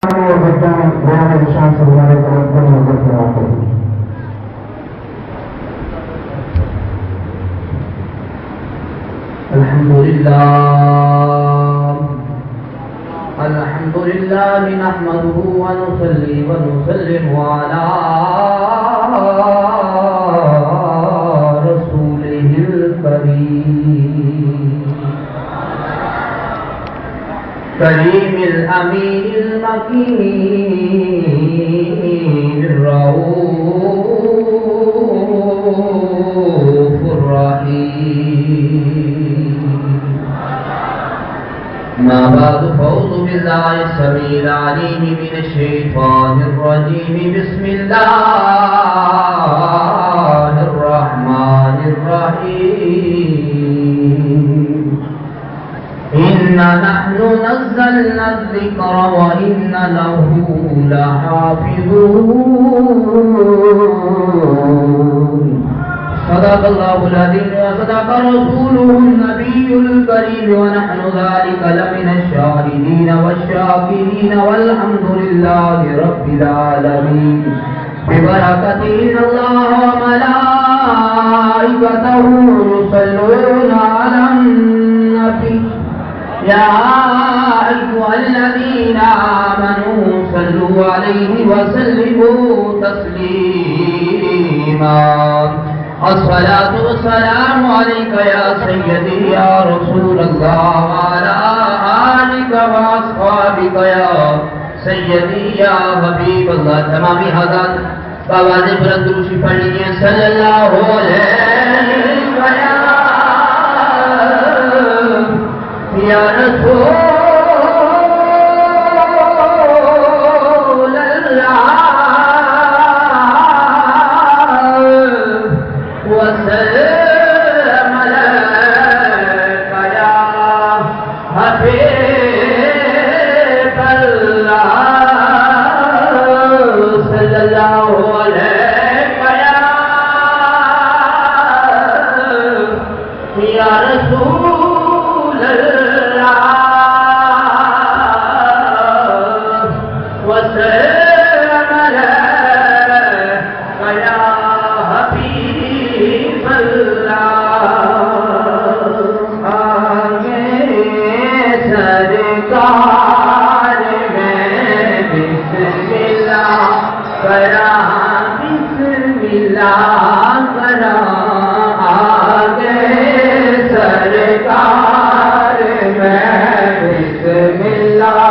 الحمد لله نحمده ونصلي ونسلم على رسوله الكريم كريم الأمين المكين الرؤوف الرحيم. ما بعد فأعوذ بالله السميع العليم من الشيطان الرجيم. بسم الله الرحمن الرحيم. إنا نحن نزلنا الذكر وإنا له لحافظون. صدق الله العظيم وصدق رسوله النبي الكريم ونحن ذلك لمن الشاهدين والشاكرين والحمد لله رب العالمين. ببركة إن الله وملائكته يصلون على النبي يا أيها الذين آمنوا صلوا عليه وسلموا تسليما. الصلاة والسلام عليك يا سيدي يا رسول الله وعلى آلك وأصحابك يا سیدی یا حبیب اللہ. تمامی حضرات آواز بلند روشی پڑھ لیجیے. صلی اللہ علیہ وسلم یا رسول اللہ وسلم علیک یا حبیب صلی اللہ علیہ یا رسول اللہ وسلم علیک یا حبیب اللہ. آگے سرکار کرا بسم اللہ کرا آگے سرکار میں بسم اللہ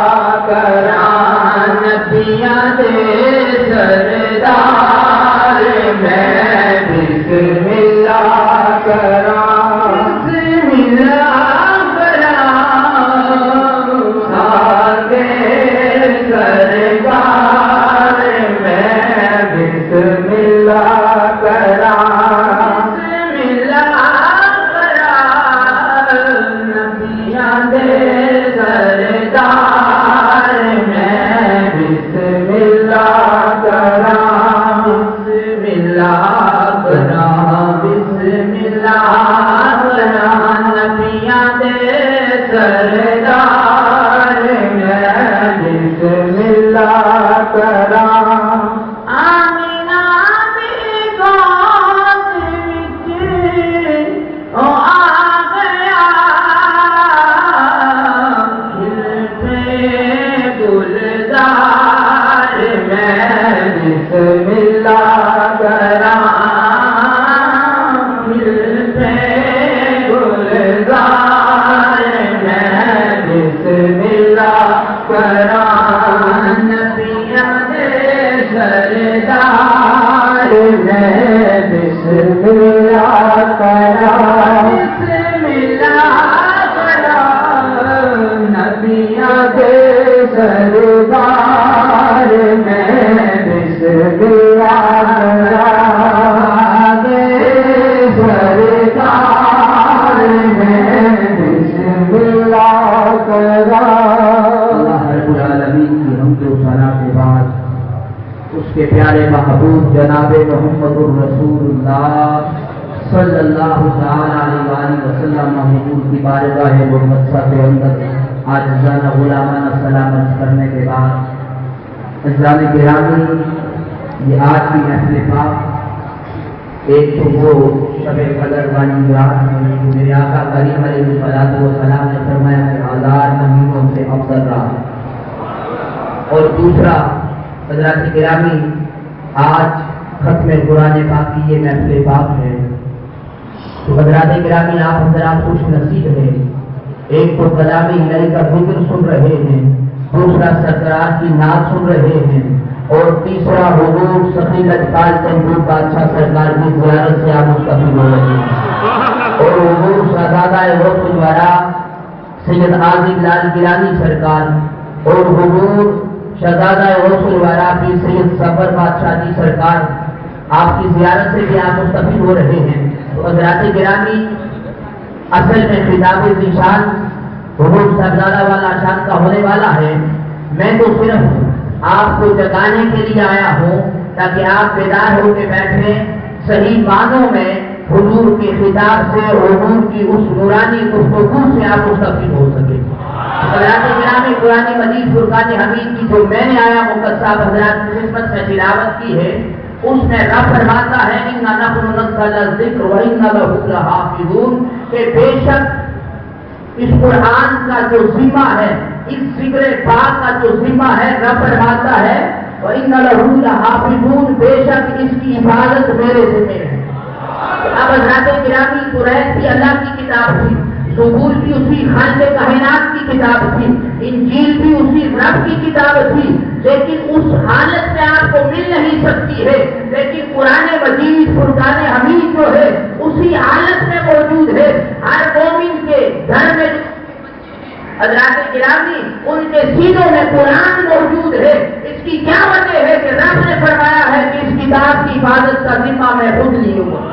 کرا نبیاں دے سردار میں بسم اللہ کرا بسم اللہ کرا آگے سرکار بسم اللہ کرا بسم اللہ کرا نبیاں دے سردار میں بسم اللہ کرا بسم اللہ کرا بسم اللہ کرا نبیاں دے سردار میں بسم اللہ کرا. بسم اللہ کرا گلزار میں بسم اللہ کرا نبیاں دے سردار میں بسم اللہ کرا بسم اللہ کرا نبیاں دے سردار میں بسم اللہ کرا سرکار میں بسم اللہ کرا. اللہ رب العالمین کی حمد و ثنا کے بعد اس کے پیارے محبوب جناب محمد الرسول اللہ صلی اللہ علیہ وسلم حضور کی بارگاہ مقدسہ کے اندر عاجزانہ غلامانہ سلام عرض کرنے کے بعد حضرات گرامی، یہ آج کی محفل پاک ایک تو وہ شب قدر والی رات ہے جو میرے آقا کریم علیہ الصلوۃ والسلام نے فرمایا کہ 1000 مہینوں سے افضل رات ہے، اور دوسرا حضرات گرامی آج ختم قرآن پاک کی یہ محفل پاک ہے، تو حضرات گرامی آپ حضرات خوش نصیب ہیں، ایک تو کلام الہی کا ذکر سن رہے ہیں، دوسرا سرکار کی نعت سن رہے ہیں، اور تیسرا حضور سخی لجپال تیمور بادشاہ سرکار کی زیارت سے آپ مستفید ہو رہے ہیں، اور حضور شہزادہ غوث الورا سید عاظم لال گیلانی سرکار اور حضور شہزادہ غوث الورا کی سید سفر بادشاہ جی سرکار آپ کی زیارت سے بھی آپ مستفید ہو رہے ہیں۔ تو حضرات گرامی، اصل میں خطاب ذیشان حضور صاحبزادہ والا شان کا ہونے والا ہے، میں تو صرف آپ کو جگانے کے لیے آیا ہوں تاکہ آپ بیدار ہو کے بیٹھیں، صحیح معنوں میں حضور کے خطاب سے، حضور کی اس نورانی گفتگو سے آپ مستفید ہو سکیں۔ حضرات گرامی، قرآن مجید فرقان حمید کی جو میں نے آیا مقدس صاحب حضرات کی خدمت سے تلاوت کی ہے، اس میں رب فرماتا ہے اِنَّا نَحْنُ نَزَّلْنَا الذِّکْرَ وَإِنَّا لَهُ لَحَافِظُونَ، کہ بے شک اس قرآن کا جو ذمہ ہے، اس ذکر پاک کا جو ذمہ ہے، رب فرماتا ہے وَإِنَّا لَهُ لَحَافِظُونَ، بے شک اس کی حفاظت میرے ذمہ ہے۔ اب حضرات گرامی، قرآن بھی اللہ کی کتاب تھی، زبور بھی اسی خالق کائنات کی کتاب تھی، انجیل بھی اسی رب کی کتاب تھی، لیکن اس حالت میں آپ کو مل نہیں سکتی ہے، لیکن قرآن مجید فرقان حمید جو ہے اسی حالت میں موجود ہے۔ ہر مومن کے گھر میں حضرات گرامی ان کے سینوں میں قرآن موجود ہے۔ اس کی کیا وجہ ہے کہ رب نے فرمایا ہے کہ اس کتاب کی حفاظت کا ذمہ میں خود لیوں گا۔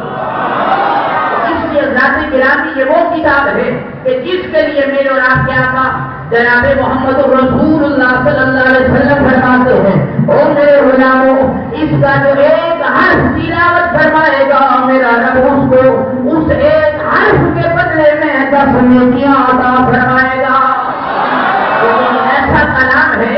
حضرات گرامی، یہ وہ کتاب ہے کہ جس کے لیے میرے اور آپ کے آقا جناب محمد رسول اللہ صلی اللہ علیہ وسلم فرماتے ہیں، او میرے غلاموں، اس کا جو ایک حرف تلاوت فرمائے گا میرا رب اس کو اس ایک حرف کے بدلے میں 10 نیکیاں عطا فرمائے گا۔ ایسا کلام ہے،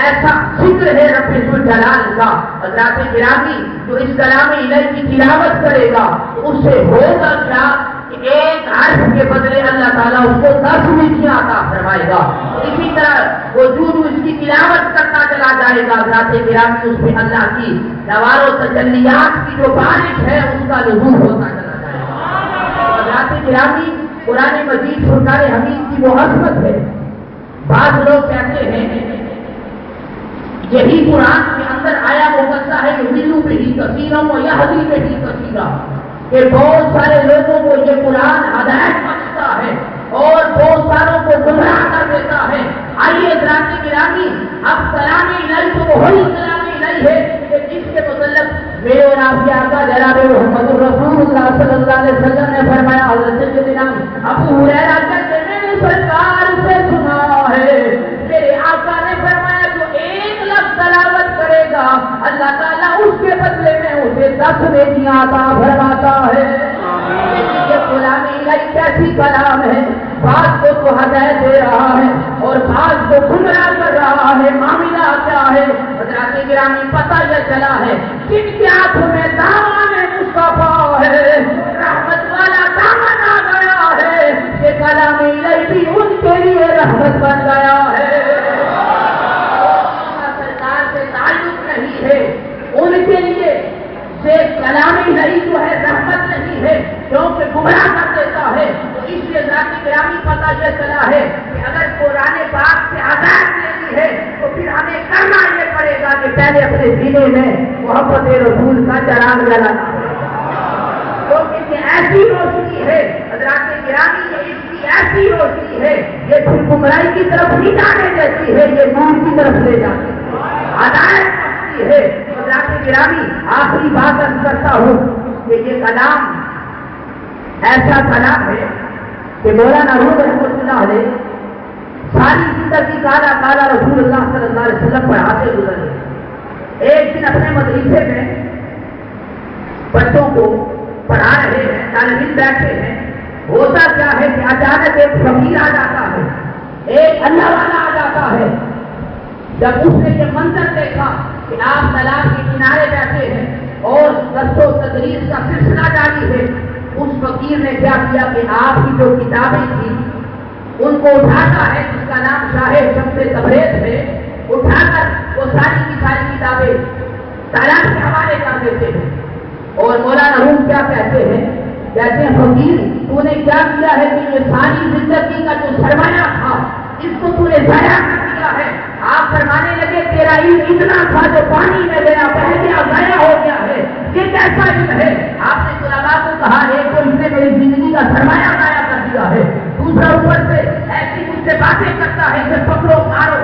ایسا ذکر ہے رب الجلال کا۔ حضرات گرامی، جو اس کلام الہی کی تلاوت کرے گا اس سے ہوگا کیا کہ ایک حرف کے بدلے اللہ تعالیٰ اس کو 10 نیکیاں عطا فرمائے گا۔ اسی طرح وہ جو اس کی تلاوت کرتا چلا جائے گا حضرات گرامی، اس میں اللہ کی نوار و تجلیات کی جو بارش ہے اس کا ظہور ہوتا چلا جائے گا۔ حضرات گرامی، قرآن مجید فرقان حمید کی وہ عظمت ہے۔ بعض لوگ کہتے ہیں یہی قرآن کے اندر آیا مقدسہ ہے یضل بہ کثیرا ویہدی بہ کثیرا، کہ بہت سارے لوگوں کو یہ قرآن ہدایت بخشتا ہے اور بہت ساروں کو گمراہ کر دیتا ہے۔ آئیے حضرات گرامی، اب کلام الہی تو وہی کلام الہی ہے کہ جس کے متعلق میرے اور آپ کے آقا جناب محمد رسول اللہ صلی اللہ علیہ وسلم نے فرمایا، حضرت سیدنا ابو ہریرہ کہتے ہیں میں نے سرکار سے سنا ہے، میرے آقا نے فرمایا جو 1 لفظ تلاوت کرے گا اللہ تعالیٰ اس کے بدلے میں اسے 10 نیکیاں عطا فرماتا ہے۔ یہ کلام الہی کیسی کلام ہے، بعض کو تو ہدایت دے رہا ہے اور بعض کو گمراہ کر رہا ہے۔ معاملہ کیا ہے حضرات گرامی؟ پتہ یہ چلا ہے جن کے ہاتھوں میں دامن مصطفیٰ ہے، رحمت والا دامن آ گیا ہے، یہ کلام الہی بھی ان کے لیے رحمت بن گیا ہے۔ سرکار سے تعلق نہیں ہے، ان کے لیے سے کلام الہی جو ہے رحمت نہیں ہے، کیونکہ گمراہ کر دیتا ہے۔ تو اس لیے ذات گرامی پتہ یہ چلا ہے کہ اگر قرآن پاک سے ہدایت لیتی ہے تو پھر ہمیں کرنا یہ پڑے گا کہ پہلے اپنے سینے میں محبت رسول کا چراغ جلانا ہے، کیونکہ یہ ایسی روشنی ہے حضرات گرامی، یہ اس کی ایسی روشنی ہے، یہ پھر گمراہی کی طرف نہیں جانے دیتی ہے، یہ نور کی طرف لے جاتی ہے، ہدایت کرتی ہے۔ حضرات گرامی، آخری بات عرض کرتا ہوں کہ یہ کلام ایسا کلام ہے کہ مولانا روم رحمۃ اللہ علیہ ساری زندگی کالا کالا رسول اللہ صلی اللہ علیہ وسلم پڑھاتے گزرے۔ ایک دن اپنے مدرسے میں بچوں کو پڑھا رہے ہیں، طالب علم بیٹھے ہیں، ہوتا کیا ہے کہ اچانک ایک فقیر آ جاتا ہے، ایک اللہ والا آ جاتا ہے۔ جب اس نے یہ منظر دیکھا کہ آپ طلاق کے کنارے بیٹھے ہیں اور درس و تدریس کا سلسلہ جاری ہے، اس فقیر نے کیا کیا کہ آپ کی جو کتابیں تھیں ان کو اٹھاتا ہے، جس کا نام شاہ شمس تبریز ہے، اٹھا کر وہ ساری کی ساری کتابیں طلاق کے حوالے کر دیتے ہیں۔ اور مولانا روم کیا کہتے ہیں فقیر تو نے کیا کیا ہے کہ یہ ساری زندگی کا جو سرمایہ تھا اس کو تو نے ضائع کر دیا ہے۔ آپ فرمانے لگے تیرا علم اتنا تھا جو پانی میں گیا، بہہ گیا، ضائع ہو گیا ہے، یہ کیسا علم ہے؟ آپ نے طلباء کو کہا ایک تو اس نے میری زندگی کا سرمایہ ضائع کر دیا ہے، دوسرا اوپر سے ایسی مجھ سے باتیں کرتا ہے، اسے پکڑو مارو۔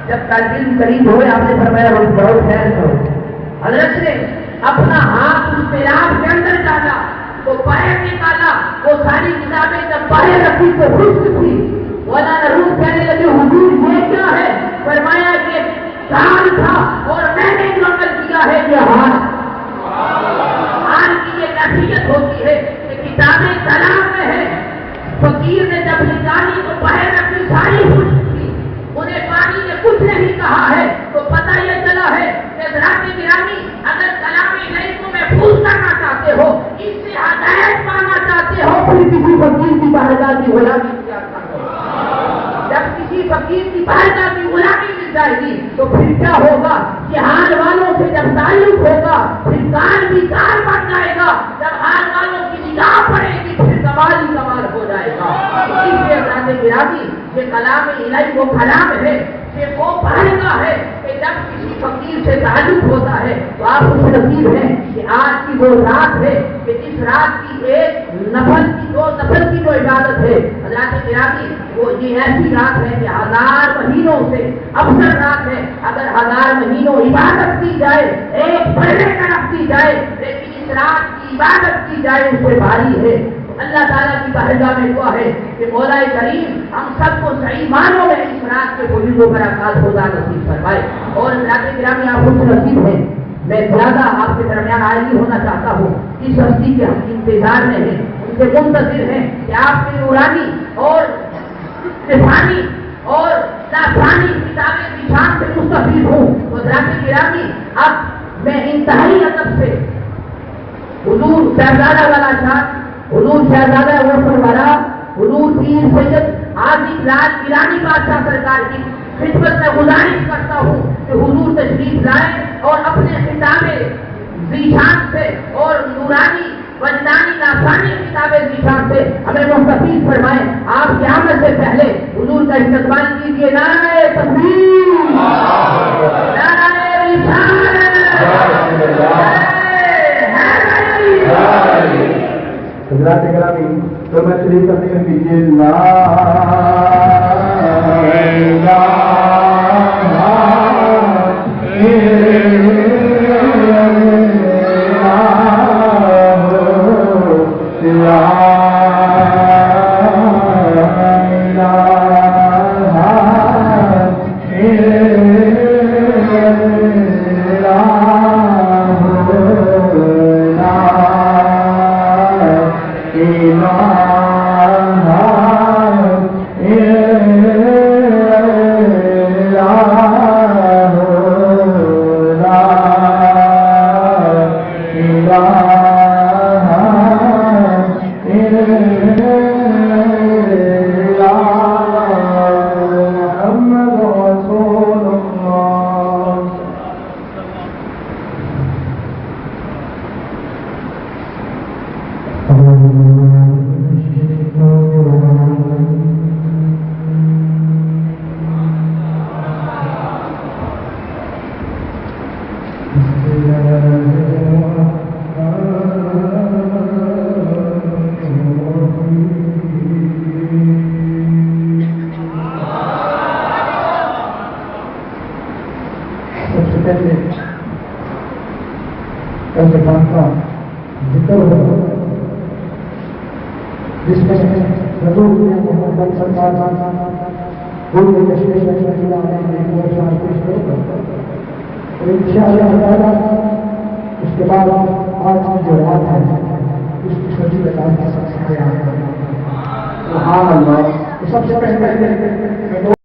جب طالب علم قریب ہوئے آپ نے فرمایا بہت خیر کرو۔ حضرت نے اپنا ہاتھ اس پیراب کے اندر ڈالا، وہ باہر نکالا، وہ ساری کتابیں جب باہر رکھی تو خشک تھی۔ مولانا روم کہنے لگے حضور یہ کیا ہے؟ فرمایا کہ کان تھا اور میں نے جو عمل کیا ہے یہ حال کی یہ نصیحت ہوتی ہے کہ کتابیں کلام میں ہے۔ فقیر نے جب نکالی تو باہر رکھی ساری خشک تھی، انہیں پانی نے کچھ نہیں کہا ہے، تو پتہ یہ چلا ہے کہ حضرات گرامی اگر کلامی نہیں کو محفوظ کرنا چاہتے ہو، اس سے ہدایت پانا چاہتے ہو، پھر کسی فقیر کی بارگاہ کی غلامی اختیار نہ کرو۔ جب کسی فقیر کی بارگاہ کی غلامی مل جائے گی تو پھر کیا ہوگا؟ جہان والوں سے جب تعلق ہوگا پھر کار بھی کار بن جائے گا، جب حال والوں کی نگاہ پڑے گی پھر کمال ہی کمال ہو جائے گا۔ اس لیے حضرات گرامی یہ کلام الہی وہ کلام ہے، یہ وہ بارگاہ ہے کہ جب کسی فقیر سے تعلق ہوتا ہے تو آپ خوش نصیب ہیں کہ آج کی وہ رات ہے کہ اس رات کی ایک نفل کی دو نفل کی جو عبادت ہے حضرات گرامی وہ یہ ایسی رات ہے کہ 1000 مہینوں سے افضل رات ہے۔ اگر 1000 مہینوں عبادت کی جائے، ایک پہلے طرف کی جائے، لیکن اس رات کی عبادت کی جائے اس سے بھاری ہے۔ اللہ تعالیٰ کی بارگاہ میں دعا ہے کہ مولا کریم ہم سب کو صحیح معنوں میں اس رات کے فضیلت و برکات خدا نصیب فرمائے۔ اور حضرات گرامی آپ خوش نصیب ہیں، میں زیادہ آپ کے درمیان عاجز ہونا چاہتا ہوں، اس ہستی کے ہم انتظار میں ہیں، ان سے منتظر ہیں کہ آپ کی نورانی اور طوفانی اور لافانی کتابیں کی شان سے مستفید ہوں۔ تو حضرات گرامی اب میں انتہائی ادب سے حضور شہزادہ والا شان، حضور شہزادہ غفر والا، حضور پیر سید عاصف راج گیلانی بادشاہ سرکار کی خدمت میں گزارش کرتا ہوں کہ حضور تشریف لائیں اور اپنے خطاب ذیشان سے اور نورانی وجدانی لافانی کتاب ذیشان سے ہمیں مستفید فرمائیں۔ آپ کی آمد سے پہلے حضور کا استقبال کیجیے۔ نعرہ تکبیر، نعرہ رسالت، حضرات گرامی تو میں شریف تقریر کیجیے۔ لا الہ جس میں حضور محمد سرکار انشاءاللہ تعالیٰ اس کے بعد آج کی جو رات ہے اس کی چھوٹی بتاؤ کا سب سے سبحان اللہ۔ سب سے پہلے